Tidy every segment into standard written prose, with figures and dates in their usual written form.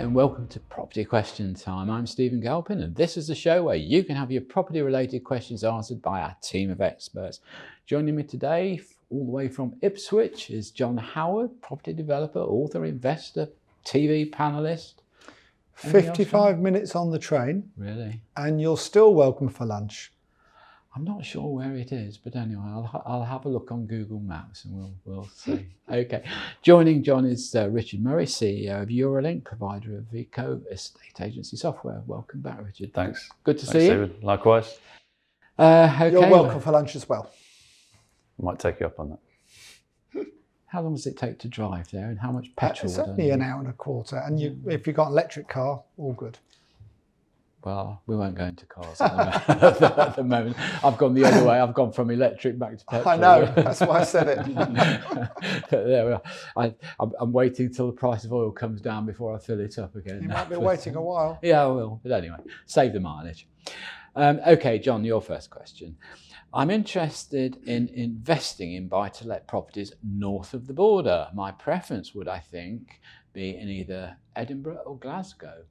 Hi and welcome to Property Question Time. I'm Stephen Galpin and this is the show where you can have your property related questions answered by our team of experts. Joining me today all the way from Ipswich is John Howard, property developer, author, investor, TV panellist. 55 minutes on the train. Really? And you're still welcome for lunch. I'm not sure where it is, but anyway, I'll have a look on Google Maps and we'll see. Okay. Joining John is Richard Murray, CEO of Eurolink, provider of Eco estate agency software. Welcome back, Richard. Thanks. Good to see you. Stephen. Likewise. Okay. You're welcome for lunch as well. I might take you up on that. How long does it take to drive there, and how much petrol? It's only an hour and a quarter, and if you've got an electric car, all good. Well, we won't go into cars at the moment. I've gone the other way. I've gone from electric back to petrol. I know, that's why I said it. There we are. I'm waiting till the price of oil comes down before I fill it up again. You might be waiting a while. Yeah, I will. But anyway, save the mileage. Okay, John, your first question. I'm interested in investing in buy-to-let properties north of the border. My preference would, I think, be in either Edinburgh or Glasgow.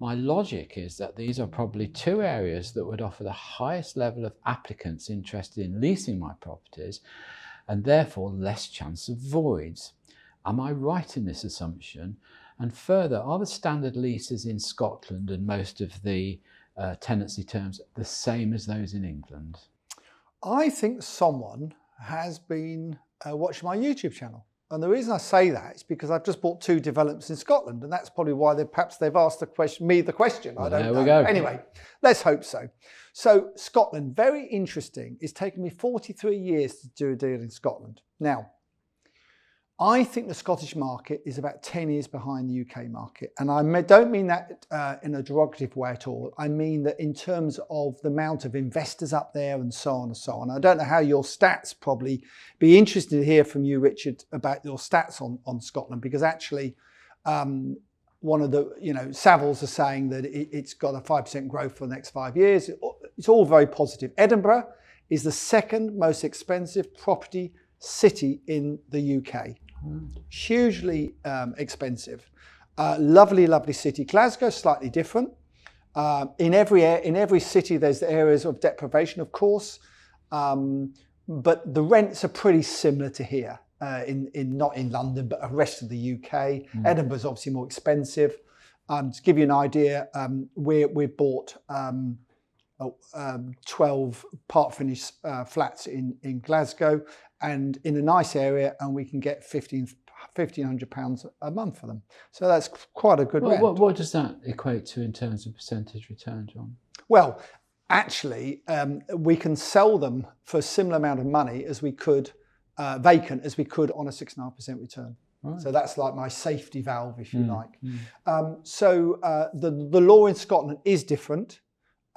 My logic is that these are probably two areas that would offer the highest level of applicants interested in leasing my properties and therefore less chance of voids. Am I right in this assumption? And further, are the standard leases in Scotland and most of the tenancy terms the same as those in England? I think someone has been watching my YouTube channel. And the reason I say that is because I've just bought 2 developments in Scotland, and that's probably why perhaps they've asked me the question. Well, I don't know. There we go. Anyway, let's hope so. So Scotland, very interesting. It's taken me 43 years to do a deal in Scotland. Now, I think the Scottish market is about 10 years behind the UK market. And I don't mean that in a derogative way at all. I mean that in terms of the amount of investors up there and so on and so on. I don't know how your stats, probably be interested to hear from you, Richard, about your stats on Scotland, because actually one of the, Savills are saying that it's got a 5% growth for the next 5 years. It's all very positive. Edinburgh is the second most expensive property city in the UK. Hugely expensive. Lovely city. Glasgow, slightly different. In every city, there's the areas of deprivation, of course, but the rents are pretty similar to here. Not in London, but the rest of the UK. Edinburgh's obviously more expensive. To give you an idea, we bought 12 part finished flats in Glasgow, and in a nice area, and we can get £1,500 a month for them. So that's quite a good rent. What does that equate to in terms of percentage return, John? Well, actually, we can sell them for a similar amount of money as we could vacant as we could on a 6.5% return. Right. So that's like my safety valve, if you like. So the law in Scotland is different,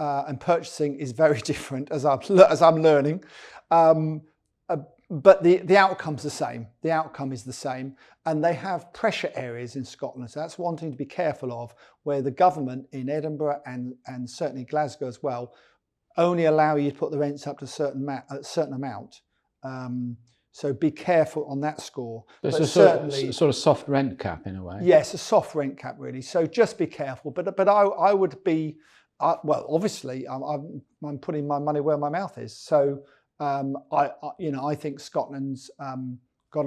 and purchasing is very different, as I'm learning. But the outcome's the same. The outcome is the same. And they have pressure areas in Scotland. So that's one thing to be careful of, where the government in Edinburgh and certainly Glasgow as well only allow you to put the rents up to a certain amount. So be careful on that score. There's but a sort of soft rent cap in a way. Yes, a soft rent cap really. So just be careful. But I would be, well, obviously I'm putting my money where my mouth is. So I think Scotland's got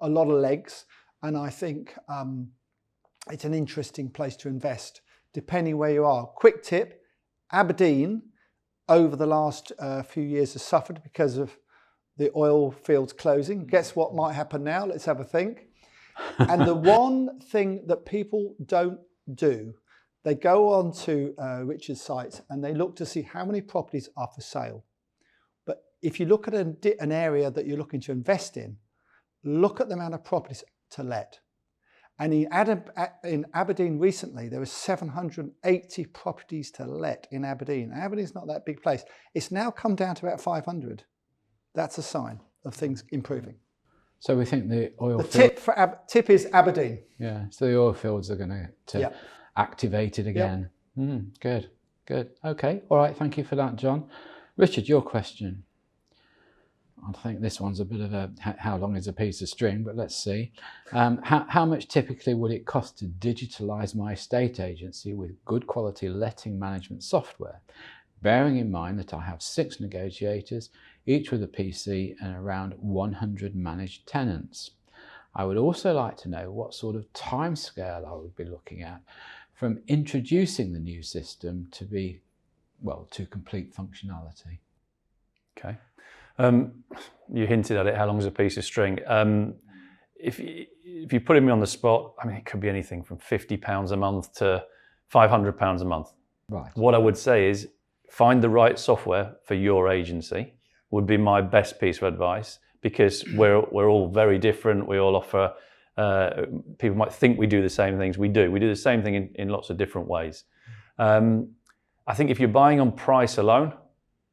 a lot of legs, and I think it's an interesting place to invest, depending where you are. Quick tip: Aberdeen, over the last few years, has suffered because of the oil fields closing. Guess what might happen now? Let's have a think. And the one thing that people don't do, they go on to Richard's sites and they look to see how many properties are for sale. But if you look at an area that you're looking to invest in, look at the amount of properties to let. And in Aberdeen recently, there were 780 properties to let in Aberdeen. Aberdeen's not that big place. It's now come down to about 500. That's a sign of things improving. So we think the oil tip is Aberdeen. Yeah, so the oil fields are going to activate it again. Yep. Good. Okay, all right, thank you for that, John. Richard, your question. I think this one's a bit of a how long is a piece of string, but let's see. How much typically would it cost to digitalise my estate agency with good quality letting management software, bearing in mind that I have 6 negotiators, each with a PC and around 100 managed tenants? I would also like to know what sort of timescale I would be looking at from introducing the new system to complete functionality. Okay. You hinted at it, how long is a piece of string? If you put me on the spot, I mean, it could be anything from £50 a month to £500 a month. Right. What I would say is find the right software for your agency would be my best piece of advice, because we're all very different. We all offer, people might think we do the same things. We do the same thing in lots of different ways. I think if you're buying on price alone,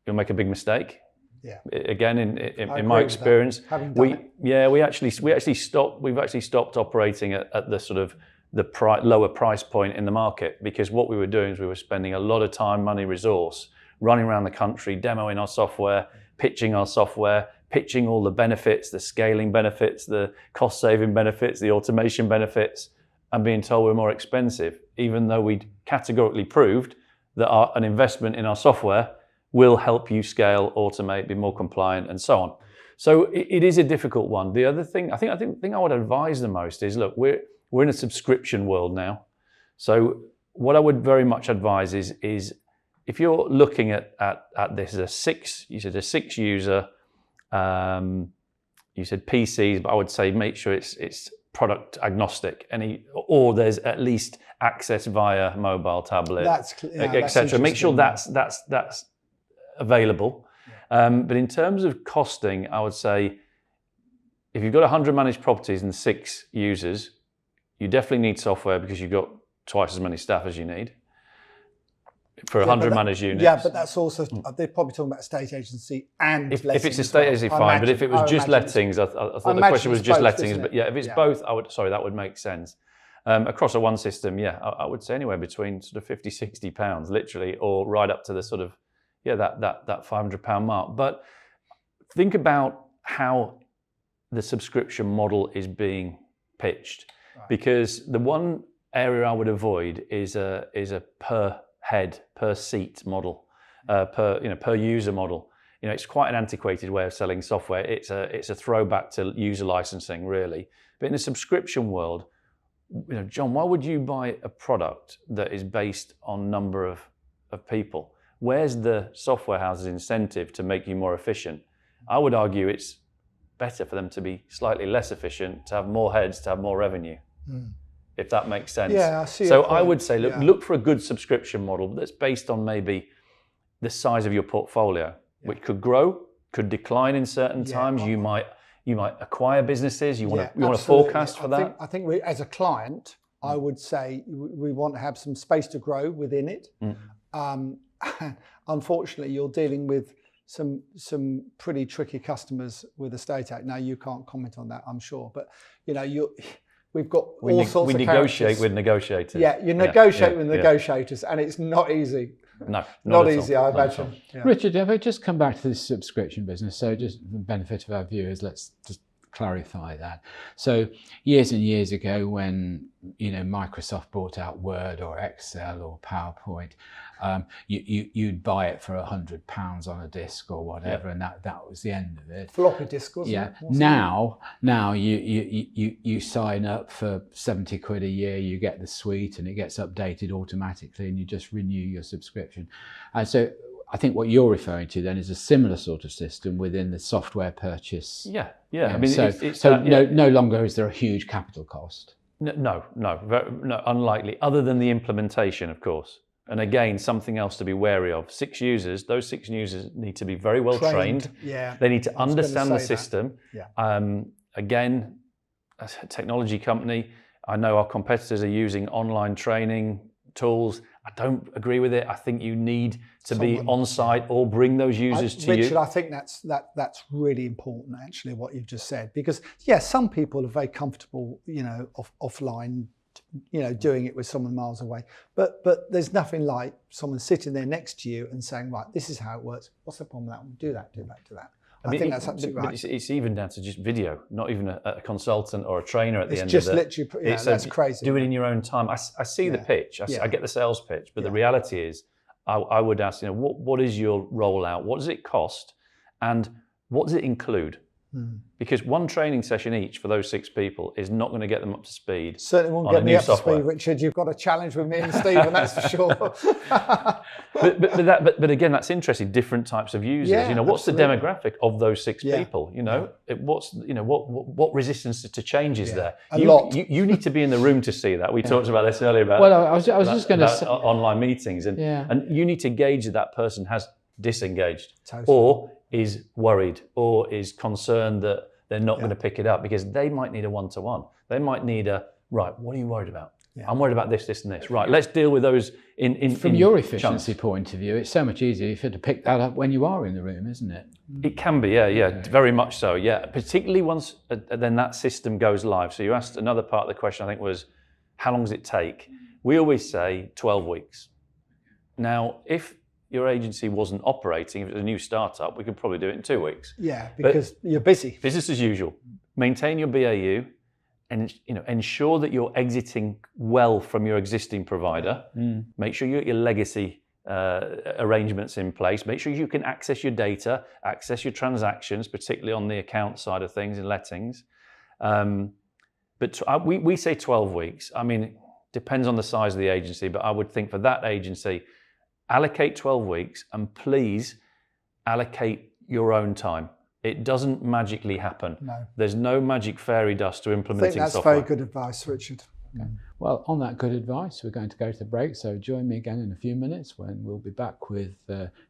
you'll make a big mistake. Yeah. Again, in my experience, we've actually stopped operating at the sort of lower price point in the market, because what we were doing is we were spending a lot of time, money, resource, running around the country, demoing our software, pitching our software, pitching all the benefits, the scaling benefits, the cost saving benefits, the automation benefits, and being told we're more expensive, even though we'd categorically proved that an investment in our software will help you scale, automate, be more compliant, and so on. So it is a difficult one. The other thing, I think I would advise the most is, look, we're in a subscription world now. So what I would very much advise is if you're looking at this as a 6 user, you said PCs, but I would say make sure it's product agnostic, or there's at least access via mobile, tablet, etc. Make sure that's available. But in terms of costing, I would say if you've got 100 managed properties and 6 users, you definitely need software, because you've got twice as many staff as you need for 100 managed units. Yeah, but that's also, they're probably talking about estate agency and if it's estate agency, fine. But if it was just lettings, I thought the question was just lettings. But yeah, if it's both, that would make sense. Across a one system, I would say anywhere between sort of £50-60, literally, or right up to the sort of, that £500 mark. But think about how the subscription model is being pitched, because the one area I would avoid is a per head, per seat model, per user model. It's quite an antiquated way of selling software. It's a throwback to user licensing, really. But in the subscription world, John, why would you buy a product that is based on number of people? Where's the software house's incentive to make you more efficient? I would argue it's better for them to be slightly less efficient, to have more heads, to have more revenue, if that makes sense. Yeah, I see. So I would say, look for a good subscription model that's based on maybe the size of your portfolio, which could grow, could decline in certain times. You might acquire businesses. You want to forecast for that. I think we, as a client, I would say we want to have some space to grow within it. Unfortunately, you're dealing with some pretty tricky customers with estate act. Now, you can't comment on that, I'm sure, but we've got all sorts of We negotiate with negotiators. Yeah, you negotiate with negotiators, and it's not easy. No, not easy, I imagine. Yeah. Richard, if I just come back to this subscription business, so just for the benefit of our viewers, let's just clarify that. So years and years ago, when Microsoft brought out Word or Excel or PowerPoint, you'd buy it for £100 on a disc or whatever, and that was the end of it. Floppy disk, wasn't it? Now you sign up for £70 a year, you get the suite, and it gets updated automatically, and you just renew your subscription. And so I think what you're referring to then is a similar sort of system within the software purchase. Yeah. I mean, no longer is there a huge capital cost. No, unlikely. Other than the implementation, of course. And again, something else to be wary of. 6 users. Those 6 users need to be very well trained. Yeah. They need to understand the system. Yeah. Again, as a technology company, I know our competitors are using online training tools. I don't agree with it. I think you need to be on site or bring those users to you. Richard, I think that's really important, actually, what you've just said, because some people are very comfortable, offline, doing it with someone miles away. But there's nothing like someone sitting there next to you and saying, right, this is how it works. What's the problem with that one? Do that. I think that's absolutely right. But it's even down to just video, not even a consultant or a trainer at the end just of it. Literally, that's crazy. Do it in your own time. I see the pitch. I get the sales pitch, but the reality is, I would ask, what is your rollout? What does it cost? And what does it include? Because one training session each for those 6 people is not going to get them up to speed. Certainly won't get me up to speed, Richard. You've got a challenge with me and Stephen, that's for sure. but again, that's interesting. Different types of users. What's absolutely. the demographic of those 6 people? What resistance to change is there? A lot. You need to be in the room to see that. We talked about this earlier about. Well, I was just going to say online meetings, and you need to gauge that person has disengaged or is worried or is concerned that they're not going to pick it up, because they might need a one-to-one. They might need right, what are you worried about? I'm worried about this, this and this. Right, let's deal with those From your efficiency point of view, it's so much easier if you had to pick that up when you are in the room, isn't it? It can be, very much so, particularly once then that system goes live. So you asked another part of the question, I think, was how long does it take? We always say 12 weeks. Now, if your agency wasn't operating, if it was a new startup, we could probably do it in 2 weeks. Yeah, because you're busy. Business as usual. Maintain your BAU, and ensure that you're exiting well from your existing provider. Make sure you get your legacy arrangements in place. Make sure you can access your data, access your transactions, particularly on the account side of things in lettings. But we say 12 weeks. I mean, depends on the size of the agency, but I would think for that agency, allocate 12 weeks, and please allocate your own time. It doesn't magically happen. No. There's no magic fairy dust to implementing software. I think that's very good advice, Richard. Okay. Well, on that good advice, we're going to go to the break. So join me again in a few minutes when we'll be back with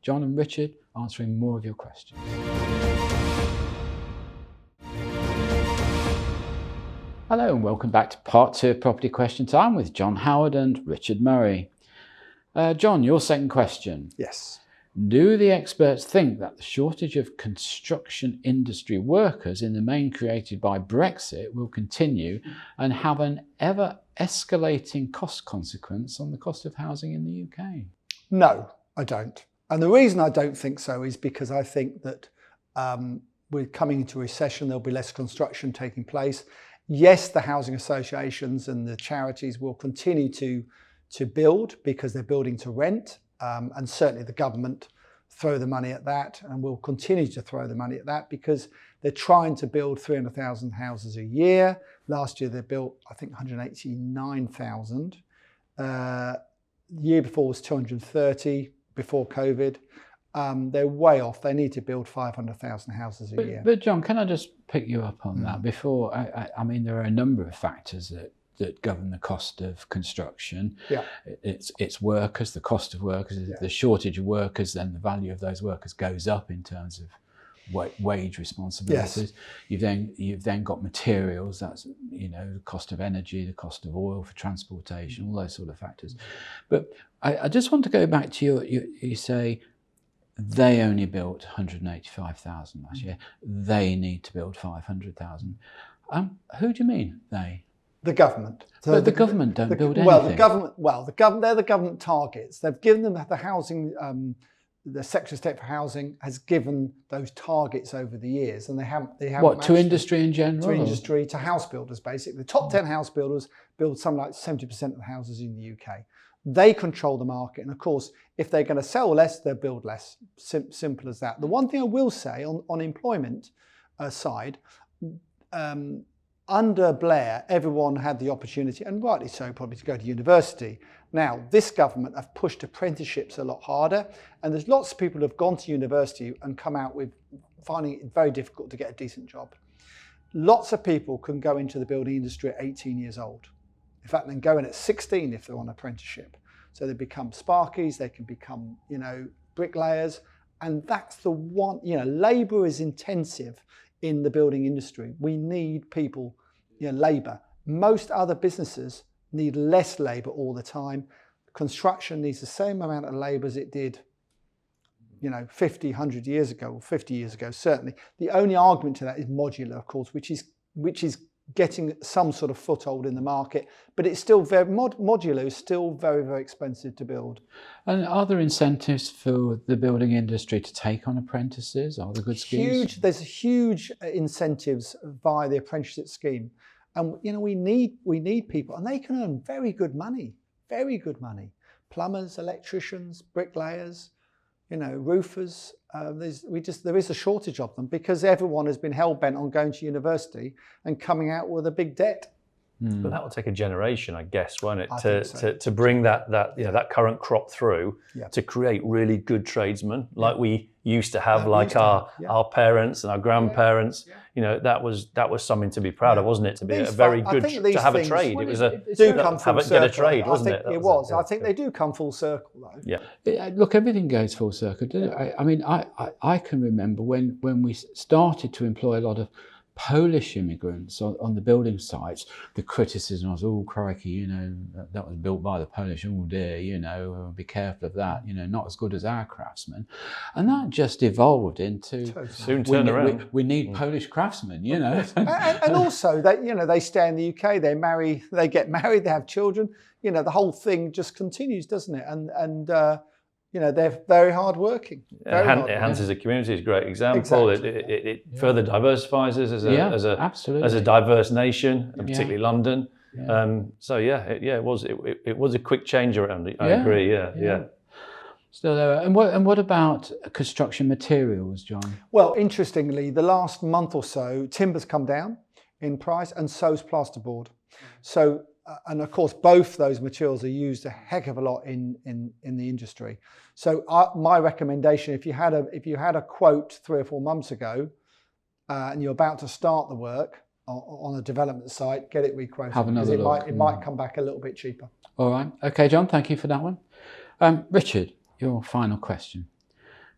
John and Richard answering more of your questions. Hello and welcome back to part 2 of Property Question Time with John Howard and Richard Murray. John, your second question. Yes. Do the experts think that the shortage of construction industry workers, in the main created by Brexit, will continue and have an ever escalating cost consequence on the cost of housing in the UK? No, I don't. And the reason I don't think so is because I think that we're coming into a recession, there'll be less construction taking place. Yes, the housing associations and the charities will continue to build because they're building to rent. And certainly the government throw the money at that and will continue to throw the money at that because they're trying to build 300,000 houses a year. Last year they built, I think, 189,000. The year before was 230 before COVID. They're way off. They need to build 500,000 houses a year. But John, can I just pick you up on that? Before, I mean, there are a number of factors that govern the cost of construction. Yeah. It's workers, the cost of workers, the shortage of workers, then the value of those workers goes up in terms of wage responsibilities. Yes. You've then got materials, that's the cost of energy, the cost of oil for transportation, all those sort of factors. But I just want to go back to you say they only built 185,000 last year. They need to build 500,000. Who do you mean they? The government. So but the government don't build anything. They're the government targets. They've given them the housing, the Secretary of State for Housing has given those targets over the years, and they haven't. What, to industry in general? To industry, to house builders, basically. The top 10 house builders build something like 70% of the houses in the UK. They control the market, and of course, if they're going to sell less, they'll build less. Simple as that. The one thing I will say on employment side. Under Blair, everyone had the opportunity, and rightly so, probably to go to university. Now, this government have pushed apprenticeships a lot harder, and there's lots of people who have gone to university and come out with finding it very difficult to get a decent job. Lots of people can go into the building industry at 18 years old. In fact, they can go in at 16 if they're on apprenticeship. So they become sparkies, they can become, bricklayers, and that's the one, labour is intensive in the building industry. We need people, labour. Most other businesses need less labour all the time. Construction needs the same amount of labour as it did, 50, 100 years ago, or 50 years ago, certainly. The only argument to that is modular, of course, which is getting some sort of foothold in the market, but it's still very modular is still very, very expensive to build. And are there incentives for the building industry to take on apprentices? Are there good schemes? There's huge incentives via the apprenticeship scheme, and we need people, and they can earn very good money. Plumbers, electricians, bricklayers, roofers. There is a shortage of them because everyone has been hell bent on going to university and coming out with a big debt. But that will take a generation, I guess, won't it, to bring that current crop through, to create really good tradesmen like we used to have, our parents and our grandparents. That was something to be proud of, wasn't it? To be a very good to have a trade. It was get a trade, wasn't it? It was. I think they do come full circle, though. Yeah. Look, everything goes full circle, doesn't it? I mean, I can remember when we started to employ a lot of Polish immigrants on the building sites, the criticism was, oh crikey, that was built by the Polish, oh dear, be careful of that, not as good as our craftsmen. And that just evolved into soon turn around. We need Polish craftsmen, and also they stay in the UK, they get married, they have children, the whole thing just continues, doesn't it? And they're very hardworking. It enhances the community. Is a great example. Exactly. It further diversifies us as a diverse nation, and particularly London. Yeah. It was a quick change around. I agree. Yeah. Still there. And what about construction materials, John? Well, interestingly, the last month or so, timber's come down in price, and so's plasterboard. So. And of course, both those materials are used a heck of a lot in the industry. So my recommendation, if you had a quote 3 or 4 months ago, and you're about to start the work on a development site, get it requoted. Have another look. It might come back a little bit cheaper. All right. Okay, John. Thank you for that one. Richard, your final question.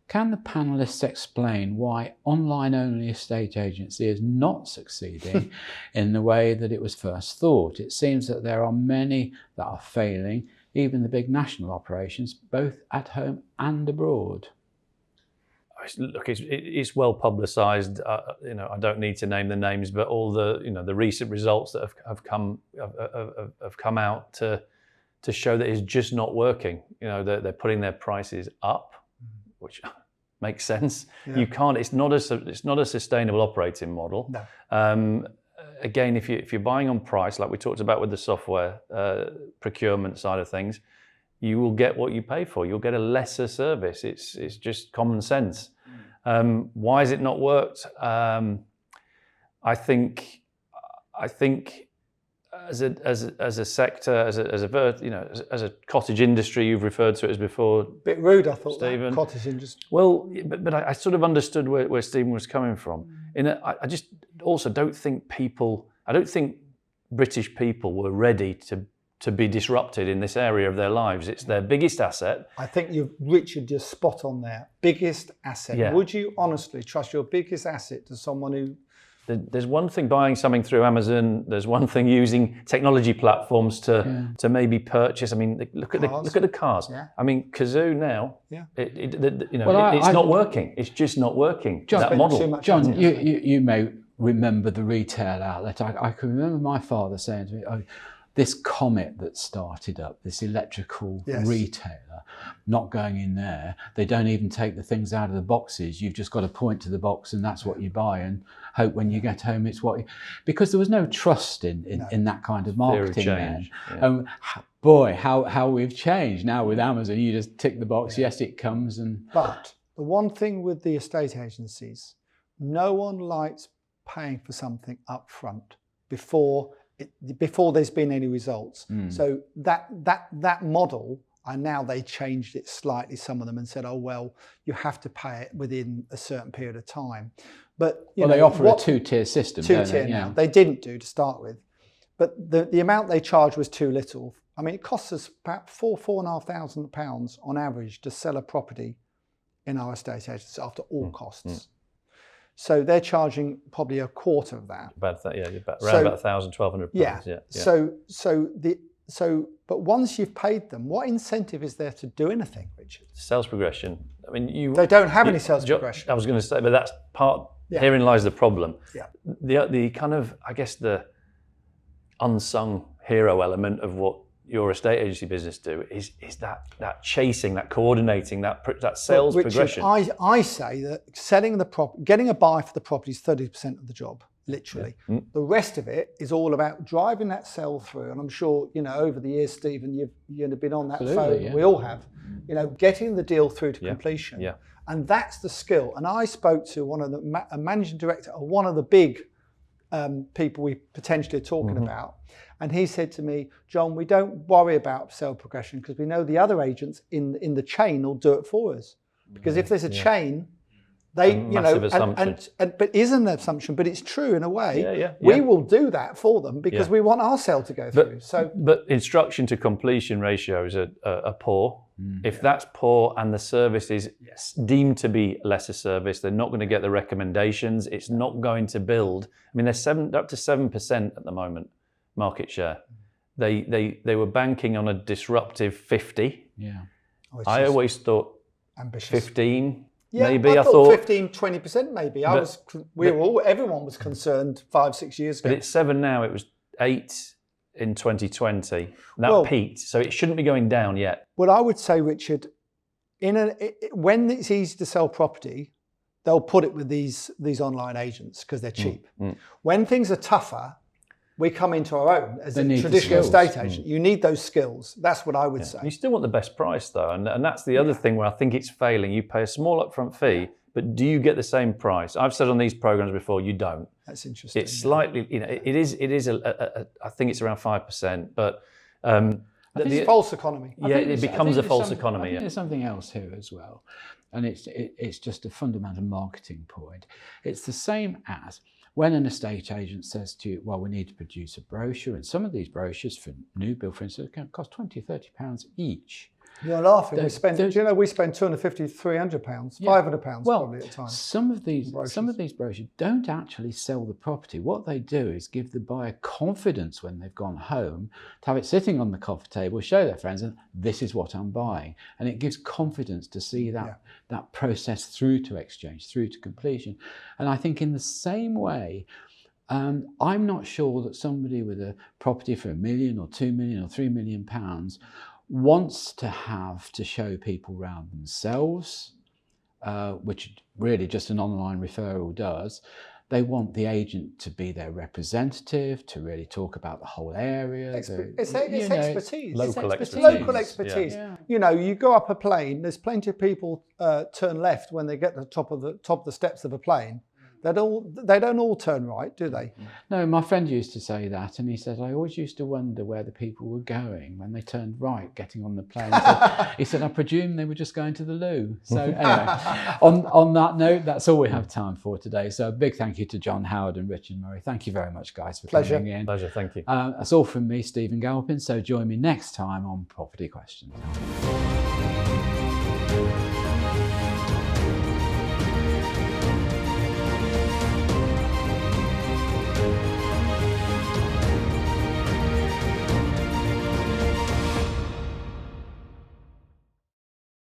Can the panelists explain why online-only estate agency is not succeeding in the way that it was first thought? It seems that there are many that are failing, even the big national operations, both at home and abroad. Look, it's well publicised. I don't need to name the names, but all the recent results that have come out to show that it's just not working. They're putting their prices up, which makes sense. Yeah. You can't. It's not a sustainable operating model. No. Again, if you're buying on price, like we talked about with the software procurement side of things, you will get what you pay for. You'll get a lesser service. It's just common sense. Why has it not worked? I think as a sector, as a cottage industry, you've referred to it as before. Bit rude, I thought, Stephen. Cottage industry. Well, but I sort of understood where Stephen was coming from. I just also don't think British people were ready to be disrupted in this area of their lives. It's their biggest asset. I think Richard, you're spot on there. Biggest asset. Yeah. Would you honestly trust your biggest asset to someone who... There's one thing buying something through Amazon. There's one thing using technology platforms to maybe purchase. I mean, look at the cars. Yeah. I mean, Kazoo now. Yeah. It's not working. It's just not working. John, that model. John, you may remember the retail outlet. I can remember my father saying to me, "Oh, this Comet that started up, this electrical retailer, not going in there. They don't even take the things out of the boxes. You've just got to point to the box and that's what you buy and hope when you get home it's what you..." Because there was no trust in that kind of marketing then. Yeah. Boy, how we've changed now with Amazon. You just tick the box, yes, it comes. But the one thing with the estate agencies, no one likes paying for something up front before there's been any results. So that model, and now they changed it slightly, some of them, and said, oh, well, you have to pay it within a certain period of time. But they offer a two-tier system. Two-tier now. They didn't do to start with. But the amount they charged was too little. I mean, it costs us about £4,500 on average to sell a property in our estate agency after all costs. So they're charging probably a quarter of that. About £1,000, £1,200. Yeah. But once you've paid them, what incentive is there to do anything, Richard? Sales progression. I mean, they don't have any sales progression. I was going to say, but that's part. Yeah. Herein lies the problem. Yeah. The kind of, I guess, the unsung hero element of what your estate agency business do is that chasing, that coordinating, that sales progression. I say that getting a buy for the property is 30% of the job, literally. Yeah. The rest of it is all about driving that sell through. And I'm sure, over the years, Stephen, you've been on that phone. Yeah. We all have. Getting the deal through to completion. Yeah. And that's the skill. And I spoke to a managing director of one of the big people we potentially are talking about. And he said to me, John, we don't worry about sale progression because we know the other agents in the chain will do it for us. Because if there's a chain, they, but isn't an assumption, but it's true in a way. We will do that for them because we want our sale to go through. But instruction to completion ratios are poor. If that's poor and the service is deemed to be lesser service, they're not going to get the recommendations. It's not going to build. I mean, they're up to 7% at the moment market share. They were banking on a disruptive 50. Yeah, I always thought ambitious. 15. Yeah, maybe I thought 15, 20% maybe. Everyone was concerned 5-6 years ago. But it's 7 now. It was 8 in 2020. That peaked, so it shouldn't be going down yet. Well, I would say, Richard, when it's easy to sell property, they'll put it with these online agents because they're cheap. When things are tougher, we come into our own as a traditional estate agent. You need those skills. That's what I would say. You still want the best price though, and that's the other thing where I think it's failing. You pay a small upfront fee, but do you get the same price? I've said on these programs before, you don't. That's interesting. It's slightly, it is. I think it's around 5%, but it's false economy. It becomes a false economy. I think there's something else here as well, and it's just a fundamental marketing point. It's the same as when an estate agent says to you, well, we need to produce a brochure, and some of these brochures for new build, for instance, can cost £20-30 each. You're laughing. We spend £250, £300, £500 probably at a time. Some of these brochures don't actually sell the property. What they do is give the buyer confidence when they've gone home to have it sitting on the coffee table, show their friends, and this is what I'm buying. And it gives confidence to see that process through to exchange, through to completion. And I think in the same way, I'm not sure that somebody with a property for £1 million or £2 million or £3 million wants to have to show people around themselves, which really just an online referral does. They want the agent to be their representative, to really talk about the whole area. It's expertise. Local expertise. Yeah. You go up a plane, there's plenty of people turn left when they get to the top of the steps of a plane. They don't all turn right, do they? No, my friend used to say that, and he said, I always used to wonder where the people were going when they turned right, getting on the plane. He said, I presume they were just going to the loo. So anyway, on that note, that's all we have time for today. So a big thank you to John Howard and Richard Murray. Thank you very much, guys, for coming in. Pleasure, thank you. That's all from me, Stephen Galpin. So join me next time on Property Questions.